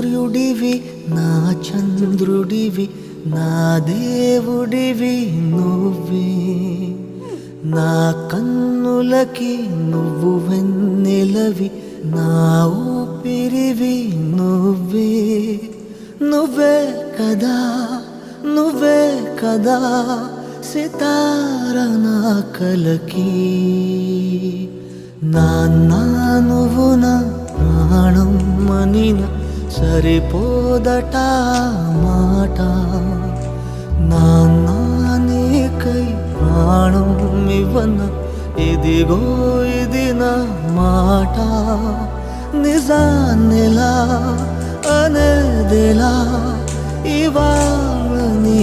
సూర్యుడివి నా చంద్రుడివి నా దేవుడివి నువ్వే నా కన్నులకి నువ్వు వెన్నెలవి నా ఊపిరివి నువ్వే నువ్వే కదా నువ్వే కదా సితార నా కలకి నాన్నా నువ్వు నా ప్రాణం మనిన సరిపోదట మాట నాన్నా నీకై ప్రాణం ఇవ్వన ఇదిగో ఇది నా మాట నిజాన్నిలా అనేదిలా ఇవాళ నీ